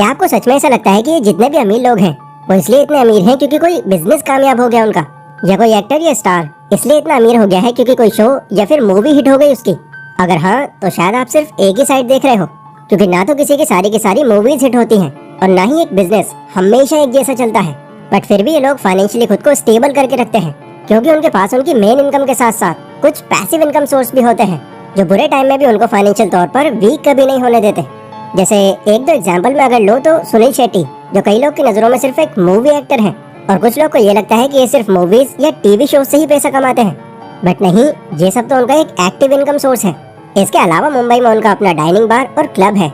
क्या आपको सच में ऐसा लगता है कि जितने भी अमीर लोग हैं वो इसलिए इतने अमीर हैं क्योंकि कोई बिजनेस कामयाब हो गया उनका, या कोई एक्टर या स्टार इसलिए इतना अमीर हो गया है क्योंकि कोई शो या फिर मूवी हिट हो गई उसकी? अगर हाँ, तो शायद आप सिर्फ एक ही साइड देख रहे हो, क्योंकि ना तो किसी की सारी मूवीज हिट होती हैं और ना ही एक बिजनेस हमेशा एक जैसा चलता है। बट फिर भी ये लोग फाइनेंशियली खुद को स्टेबल करके रखते हैं क्योंकि उनके पास उनकी मेन इनकम के साथ साथ कुछ पैसिव इनकम सोर्स भी होते हैं जो बुरे टाइम में भी उनको फाइनेंशियल तौर पर वीक कभी नहीं होने देते। जैसे एक दो एग्जांपल में अगर लो तो सुनील शेट्टी, जो कई लोग की नजरों में सिर्फ एक मूवी एक्टर हैं और कुछ लोग को ये लगता है कि ये सिर्फ मूवीज या टीवी शो से ही पैसा कमाते हैं, बट नहीं, ये सब तो उनका एक एक्टिव इनकम सोर्स है। इसके अलावा मुंबई में उनका अपना डाइनिंग बार और क्लब है।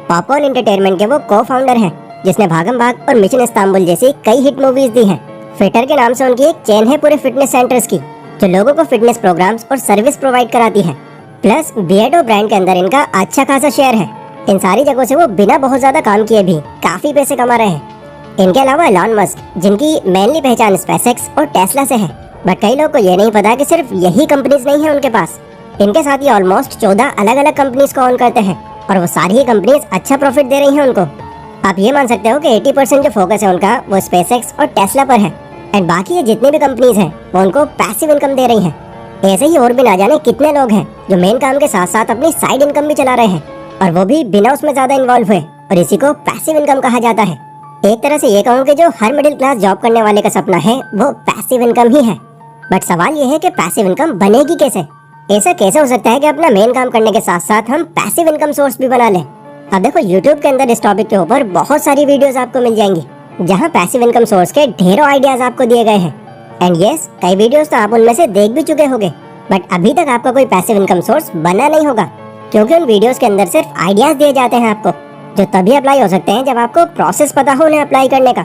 पॉपकॉर्न एंटरटेनमेंट के वो को फाउंडर हैं जिसने भागम भाग और मिशन इस्तांबुल जैसी कई हिट मूवीज दी हैं। फिटर के नाम से उनकी एक चेन है पूरे फिटनेस सेंटर्स की जो लोगों को फिटनेस प्रोग्राम्स और सर्विस प्रोवाइड कराती है। प्लस बियर्डो ब्रांड के अंदर इनका अच्छा खासा शेयर है। इन सारी जगहों से वो बिना बहुत ज्यादा काम किए भी काफी पैसे कमा रहे हैं। इनके अलावा एलॉन मस्क, जिनकी मेनली पहचान स्पेसएक्स और टेस्ला से है, बट कई लोग को ये नहीं पता कि सिर्फ यही कंपनीज नहीं है उनके पास। इनके साथ ही ऑलमोस्ट 14 अलग अलग कंपनीज को ऑन करते हैं और वो सारी ही कंपनीज अच्छा प्रॉफिट दे रही हैं उनको। आप ये मान सकते हो कि 80% जो फोकस है उनका वो स्पेसएक्स और टेस्ला पर है, एंड बाकी ये जितनी भी कंपनीज हैं वो उनको पैसिव इनकम दे रही हैं। ऐसे ही और भी ना जाने कितने लोग हैं जो मेन काम के साथ साथ अपनी साइड इनकम भी चला रहे हैं और वो भी बिना उसमें ज्यादा इन्वॉल्व हुए, और इसी को पैसिव इनकम कहा जाता है। एक तरह से ये कहूँ कि जो हर मिडिल क्लास जॉब करने वाले का सपना है वो पैसिव इनकम ही है। बट सवाल ये है कि पैसिव इनकम बनेगी कैसे? ऐसा कैसे हो सकता है कि अपना मेन काम करने के साथ साथ हम पैसिव इनकम सोर्स भी बना लें? अब देखो, यूट्यूब के अंदर इस टॉपिक के ऊपर बहुत सारी वीडियोस आपको मिल जाएंगी जहाँ पैसिव इनकम सोर्स के ढेरों आइडियाज आपको दिए गए हैं। एंड यस, कई वीडियोस तो आप उनमें से देख भी चुके होंगे, बट अभी तक आपका कोई पैसिव इनकम सोर्स बना नहीं होगा क्योंकि उन वीडियोस के अंदर सिर्फ आइडियाज दिए जाते हैं आपको, जो तभी अप्लाई हो सकते हैं जब आपको प्रोसेस पता हो उन्हें अप्लाई करने का।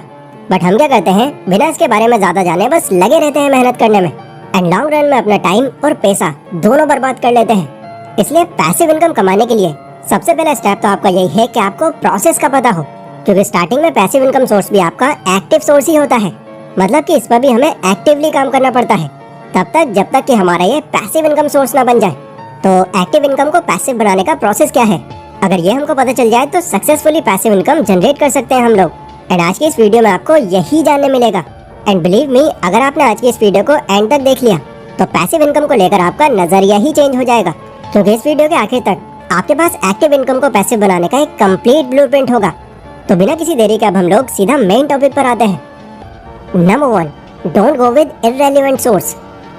बट हम क्या करते हैं, बिना इसके बारे में ज्यादा जाने बस लगे रहते हैं मेहनत करने में, एंड लॉन्ग रन में अपना टाइम और पैसा दोनों बर्बाद कर लेते हैं। इसलिए पैसिव इनकम कमाने के लिए सबसे पहला स्टेप तो आपका यही है कि आपको प्रोसेस का पता हो, क्योंकि स्टार्टिंग में पैसिव इनकम सोर्स भी आपका एक्टिव सोर्स ही होता है। मतलब कि इस पर भी हमें एक्टिवली काम करना पड़ता है तब तक जब तक कि हमारा ये पैसिव इनकम सोर्स ना बन जाए। तो एक्टिव इनकम को पैसिव बनाने का प्रोसेस क्या है, अगर ये हमको पता चल जाए तो सक्सेसफुली पैसिव इनकम जनरेट कर सकते हैं हम लोग। एंड आज की इस वीडियो में आपको यही जानने मिलेगा। एंड बिलीव मी, अगर आपने आज की इस वीडियो को एंड तक देख लिया तो पैसिव इनकम को लेकर आपका नजरिया ही चेंज हो जाएगा, क्योंकि इस वीडियो के आखिर तक आपके पास एक्टिव इनकम को पैसिव बनाने का एक कंप्लीट ब्लूप्रिंट होगा। तो बिना किसी देरी के अब हम लोग सीधा मेन टॉपिक पर आते हैं। Number 1, don't go with irrelevant source.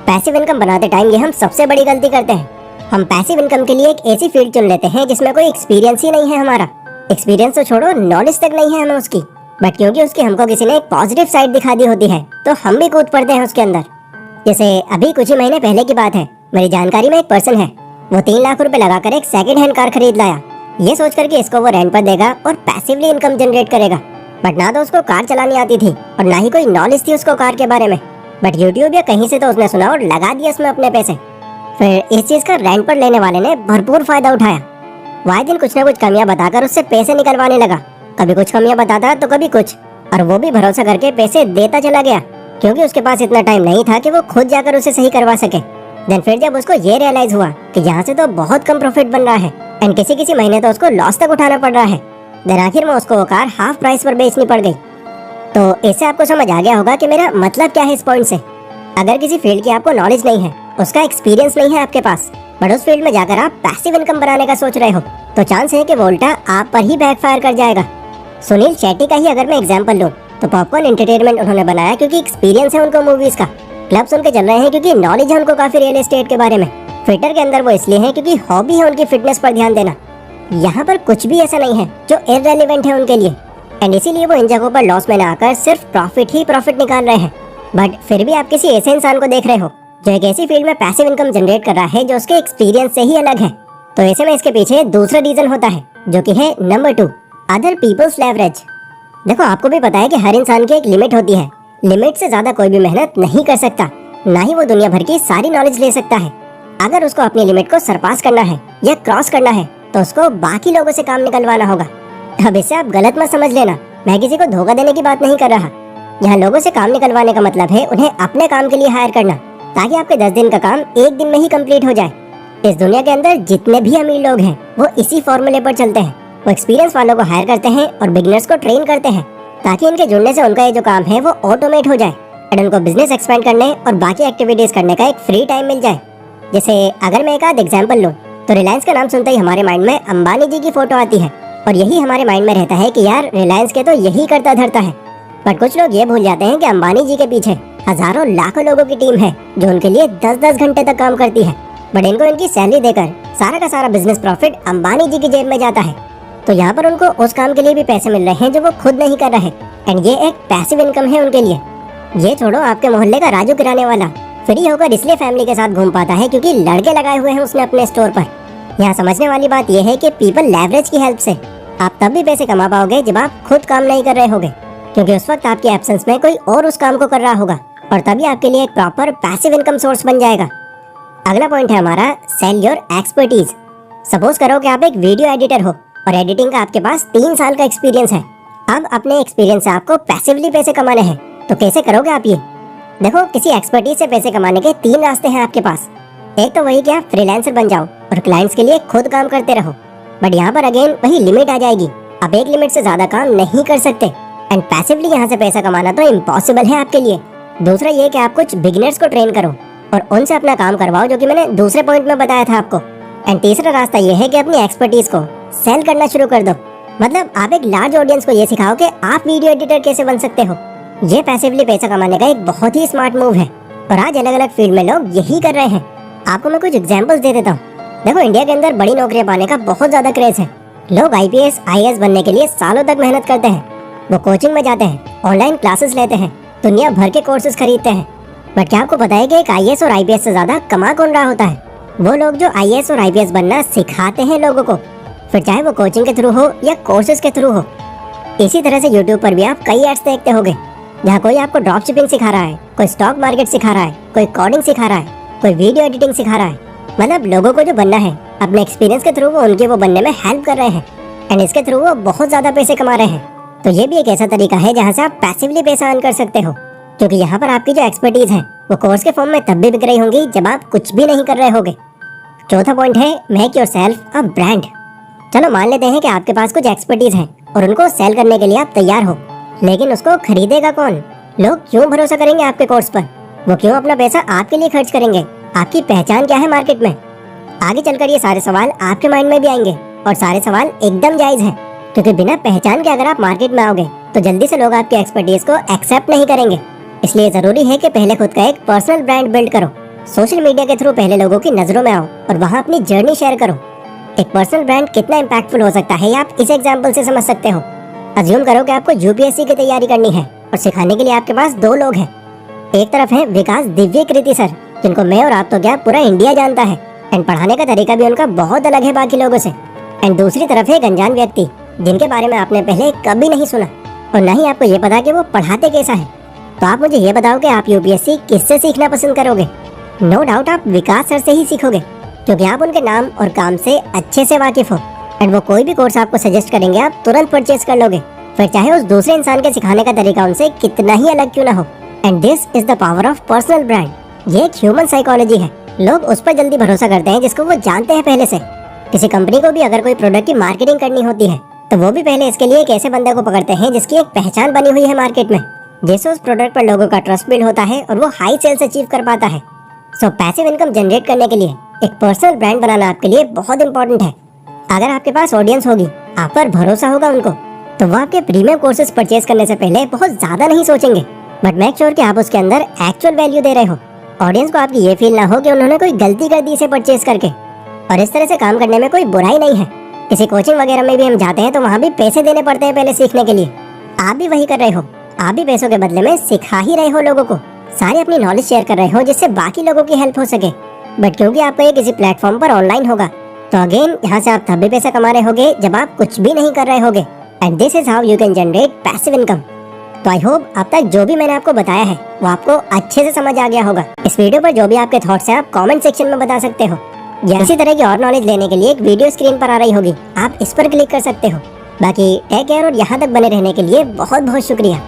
Passive income बनाते टाइम ये हम सबसे बड़ी गलती करते हैं। हम पैसिव इनकम के लिए एक ऐसी फील्ड चुन लेते हैं जिसमें कोई एक्सपीरियंस ही नहीं है हमारा। एक्सपीरियंस तो छोड़ो, नॉलेज तक नहीं है हमें उसकी, बट क्योंकि उसकी हमको किसी ने एक पॉजिटिव साइड दिखा दी होती है तो हम भी कूद पड़ते हैं उसके अंदर। जैसे अभी कुछ ही महीने पहले की बात है, मेरी जानकारी में एक पर्सन है, वो 3 लाख रुपए लगाकर एक सेकंड हैंड कार खरीद लाया, ये सोचकर कि इसको वो रेंट पर देगा और पैसिवली इनकम जनरेट करेगा। बट ना तो उसको कार चलानी आती थी और ना ही कोई नॉलेज थी उसको कार के बारे में, बट यूट्यूब या कहीं से तो उसने सुना और लगा दिया उसमें अपने पैसे। फिर इस चीज का रेंट पर लेने वाले ने भरपूर फायदा उठाया। वाए दिन कुछ न कुछ कमियां बताकर उससे पैसे निकलवाने लगा, कभी कुछ कमियां बताता तो कभी कुछ, और वो भी भरोसा करके पैसे देता चला गया क्योंकि उसके पास इतना टाइम नहीं था कि वो खुद जाकर उसे सही करवा सके। देन फिर जब उसको ये रियलाइज हुआ कि यहाँ से तो बहुत कम प्रॉफिट बन रहा है एंड किसी महीने तो उसको लॉस तक उठाना पड़ रहा है, देन आखिर में उसको वो कार हाफ प्राइस पर बेचनी पड़ गई। तो इससे आपको समझ आ गया होगा कि मेरा मतलब क्या है इस पॉइंट से। अगर किसी फील्ड की आपको नॉलेज नहीं है, उसका एक्सपीरियंस नहीं है आपके पास, बट उस फील्ड में जाकर आप पैसिव इनकम बनाने का सोच रहे हो, तो चांस है कि वो उल्टा आप पर ही बैकफायर कर जाएगा। सुनील शेट्टी का ही अगर मैं एग्जांपल लूं तो पॉपकॉर्न एंटरटेनमेंट उन्होंने बनाया क्योंकि एक्सपीरियंस है उनको मूवीज का, क्लब्स उनके चल रहे हैं क्योंकि नॉलेज है उनको काफी रियल एस्टेट के बारे में, फिटर के अंदर वो इसलिए है क्योंकि हॉबी है उनकी फिटनेस पर ध्यान देना। यहाँ पर कुछ भी ऐसा नहीं है जो इररेलेवेंट है उनके लिए, एंड इसीलिए वो इन जगहों पर लॉस में ना आकर सिर्फ प्रॉफिट ही प्रॉफिट निकाल रहे हैं। बट फिर भी आप किसी ऐसे इंसान को देख रहे हो जो एक ऐसी फील्ड में पैसिव इनकम जनरेट कर रहा है जो उसके एक्सपीरियंस से ही अलग है, तो ऐसे में इसके पीछे दूसरा रीजन होता है जो कि है नंबर 2, अदर पीपल्स लेवरेज। देखो, आपको भी पता है कि हर इंसान की एक लिमिट होती है, लिमिट से ज्यादा कोई भी मेहनत नहीं कर सकता, ना ही वो दुनिया भर की सारी नॉलेज ले सकता है। अगर उसको अपनी लिमिट को सरपास करना है या क्रॉस करना है तो उसको बाकी लोगों से काम निकलवाना होगा। अब इससे आप गलत मत समझ लेना, मैं किसी को धोखा देने की बात नहीं कर रहा। यहाँ लोगों से काम निकलवाने का मतलब है उन्हें अपने काम के लिए हायर करना, ताकि आपके 10 दिन का काम 1 दिन में ही कंप्लीट हो जाए। इस दुनिया के अंदर जितने भी अमीर लोग हैं वो इसी फॉर्मूले पर चलते हैं। वो एक्सपीरियंस वालों को हायर करते हैं और बिगिनर्स को ट्रेन करते हैं ताकि इनके जुड़ने से उनका ये जो काम है वो ऑटोमेट हो जाए एंड उनको बिजनेस एक्सपेंड करने और बाकी एक्टिविटीज करने का एक फ्री टाइम मिल जाए। जैसे अगर मैं एक आध एग्जांपल लूँ तो रिलायंस का नाम सुनते ही हमारे माइंड में अंबानी जी की फोटो आती है और यही हमारे माइंड में रहता है कि यार रिलायंस के तो यही करता धरता है। बट कुछ लोग ये भूल जाते हैं कि अंबानी जी के पीछे हजारों लाखों लोगों की टीम है जो उनके लिए 10-10 घंटे तक काम करती है, बट इनको इनकी सैलरी देकर सारा का सारा बिजनेस प्रॉफिट अंबानी जी की जेब में जाता है। तो यहाँ पर उनको उस काम के लिए भी पैसे मिल रहे हैं जो वो खुद नहीं कर रहे एंड ये एक पैसिव इनकम है उनके लिए। ये छोड़ो, आपके मोहल्ले का राजू किराने वाला फ्री होकर इसलिए फैमिली के साथ घूम पाता है क्योंकि लड़के लगाए हुए हैं उसने अपने स्टोर पर। यहाँ समझने वाली बात यह है कि पीपल लेवरेज की हेल्प से आप तब भी पैसे कमा पाओगे जब आप खुद काम नहीं कर रहे होगे, क्योंकि उस वक्त आपके एब्सेंस में कोई और उस काम को कर रहा होगा और तभी आपके लिए एक प्रॉपर पैसिव इनकम सोर्स बन जाएगा। अगला पॉइंट है हमारा सेल योर एक्सपर्टीज। सपोज करो कि आप एक वीडियो एडिटर हो और एडिटिंग का आपके पास 3 साल का एक्सपीरियंस है। अब अपने एक्सपीरियंस से आपको पैसिवली पैसे कमाने हैं, तो कैसे करोगे आप ये? देखो, किसी एक्सपर्टीज से पैसे कमाने के 3 रास्ते हैं आपके पास। एक तो वही कि आप फ्रीलांसर बन जाओ और क्लाइंट्स के लिए खुद काम करते रहो, बट यहाँ पर अगेन वही लिमिट आ जाएगी, आप एक लिमिट से ज्यादा काम नहीं कर सकते एंड पैसिवली यहाँ से पैसा कमाना तो इम्पॉसिबल है आपके लिए। दूसरा ये कि आप कुछ बिगिनर्स को ट्रेन करो और उनसे अपना काम करवाओ, जो कि मैंने दूसरे पॉइंट में बताया था आपको। एंड तीसरा रास्ता ये है कि अपनी एक्सपर्टीज को सेल करना शुरू कर दो, मतलब आप एक लार्ज ऑडियंस को ये सिखाओ कि आप वीडियो एडिटर कैसे बन सकते हो। ये पैसिवली पैसा कमाने का एक बहुत ही स्मार्ट मूव है और आज अलग अलग फील्ड में लोग यही कर रहे हैं। आपको मैं कुछ एग्जांपल्स दे देता हूँ। देखो, इंडिया के अंदर बड़ी नौकरियां पाने का बहुत ज्यादा क्रेज है। लोग IPS IAS बनने के लिए सालों तक मेहनत करते हैं, वो कोचिंग में जाते हैं, ऑनलाइन क्लासेस लेते हैं, दुनिया भर के कोर्सेज खरीदते हैं। बट क्या आपको पता है कि एक IAS और IPS से ज्यादा कमा कौन रहा होता है? वो लोग जो IAS और IPS बनना सिखाते हैं लोगों को, फिर चाहे वो कोचिंग के थ्रू हो या कोर्सेज के थ्रू हो। इसी तरह से YouTube पर भी आप कई एड्स देखते होंगे जहाँ कोई आपको ड्रॉप शिपिंग सिखा रहा है, कोई स्टॉक मार्केट सिखा रहा है, कोई कोडिंग सिखा रहा है, कोई वीडियो एडिटिंग सिखा रहा है। मतलब लोगों को जो बनना है अपने एक्सपीरियंस के थ्रू वो उनके वो बनने में हेल्प कर रहे हैं एंड इसके थ्रू वो बहुत ज्यादा पैसे कमा रहे हैं। तो ये भी एक ऐसा तरीका है जहाँ से आप पैसिवली पैसा अर्न कर सकते हो, क्योंकि यहाँ पर आपकी जो एक्सपर्टीज है वो कोर्स के फॉर्म में तब भी बिक रही होंगी जब आप कुछ भी नहीं कर रहे होगे। चौथा पॉइंट है मेक योरसेल्फ अ ब्रांड। चलो मान लेते हैं कि आपके पास कुछ एक्सपर्टीज है और उनको सेल करने के लिए आप तैयार हो, लेकिन उसको खरीदेगा कौन? लोग क्यों भरोसा करेंगे आपके कोर्स पर? वो क्यों अपना पैसा आपके लिए खर्च करेंगे? आपकी पहचान क्या है मार्केट में? आगे चलकर ये सारे सवाल आपके माइंड में भी आएंगे और सारे सवाल एकदम जायज हैं, क्योंकि बिना पहचान के अगर आप मार्केट में आओगे तो जल्दी से लोग आपकी एक्सपर्टीज को एक्सेप्ट नहीं करेंगे। इसलिए जरूरी है कि पहले खुद का एक पर्सनल ब्रांड बिल्ड करो। सोशल मीडिया के थ्रू पहले लोगों की नजरों में आओ और वहाँ अपनी जर्नी शेयर करो। एक पर्सनल ब्रांड कितना इम्पैक्टफुल हो सकता है आप इस एग्जाम्पल से समझ सकते हो। अज्यूम करो कि आपको UPSC की तैयारी करनी है और सिखाने के लिए आपके पास 2 लोग हैं। एक तरफ है विकास दिव्य कृति सर, जिनको मैं और आप तो क्या पूरा इंडिया जानता है एंड पढ़ाने का तरीका भी उनका बहुत अलग है बाकी लोगों से। एंड दूसरी तरफ है एक अनजान व्यक्ति जिनके बारे में आपने पहले कभी नहीं सुना और ना ही आपको ये पता कि वो पढ़ाते कैसा है। तो आप मुझे ये बताओ कि आप UPSC किससे सीखना पसंद करोगे? नो डाउट आप विकास सर से ही सीखोगे, क्योंकि आप उनके नाम और काम से अच्छे से वाकिफ हो एंड वो कोई भी कोर्स आपको सजेस्ट करेंगे आप तुरंत परचेज कर लोगे, फिर चाहे उस दूसरे इंसान के सिखाने का तरीका उनसे कितना ही अलग क्यों ना हो। And this is the power of personal brand. ये एक ह्यूमन साइकोलॉजी है। लोग उस पर जल्दी भरोसा करते हैं जिसको वो जानते हैं पहले से। किसी कंपनी को भी अगर कोई प्रोडक्ट की मार्केटिंग करनी होती है तो वो भी पहले इसके लिए एक ऐसे बंदे को पकड़ते हैं जिसकी एक पहचान बनी हुई है मार्केट में, जैसे उस प्रोडक्ट पर लोगों का ट्रस्ट बिल्ड होता है और वो हाई सेल्स अचीव कर पाता है। सो पैसिव इनकम जनरेट करने के लिए एक पर्सनल ब्रांड बनाना आपके लिए बहुत इंपॉर्टेंट है। अगर आपके पास ऑडियंस होगी, आप पर भरोसा होगा उनको, तो वो आपके प्रीमियम कोर्सेज परचेज करने से पहले बहुत ज्यादा नहीं सोचेंगे, बट मेक श्योर कि आप उसके अंदर एक्चुअल वैल्यू दे रहे हो। ऑडियंस को आपकी ये फील ना हो कि उन्होंने कोई गलती कर दी इसे परचेज करके। और इस तरह से काम करने में कोई बुराई नहीं है। किसी कोचिंग वगैरह में भी हम जाते हैं तो वहाँ भी पैसे देने पड़ते हैं पहले सीखने के लिए। आप भी वही कर रहे हो, आप भी पैसों के बदले में सिखा ही रहे हो लोगों को, सारे अपनी नॉलेज शेयर कर रहे हो जिससे बाकी लोगों की हेल्प हो सके। बट क्योंकि आपका ये किसी प्लेटफॉर्म पर ऑनलाइन होगा तो अगेन यहाँ से आप तब भी पैसा कमा रहे होगे जब आप कुछ भी नहीं कर रहे होगे। And this is how you can generate passive income. तो आई होप अब तक जो भी मैंने आपको बताया है वो आपको अच्छे से समझ आ गया होगा। इस वीडियो पर जो भी आपके थॉट्स हैं आप कमेंट सेक्शन में बता सकते हो, या इसी तरह की और नॉलेज लेने के लिए एक वीडियो स्क्रीन पर आ रही होगी, आप इस पर क्लिक कर सकते हो। बाकी टेक केयर और यहाँ तक बने रहने के लिए बहुत बहुत शुक्रिया।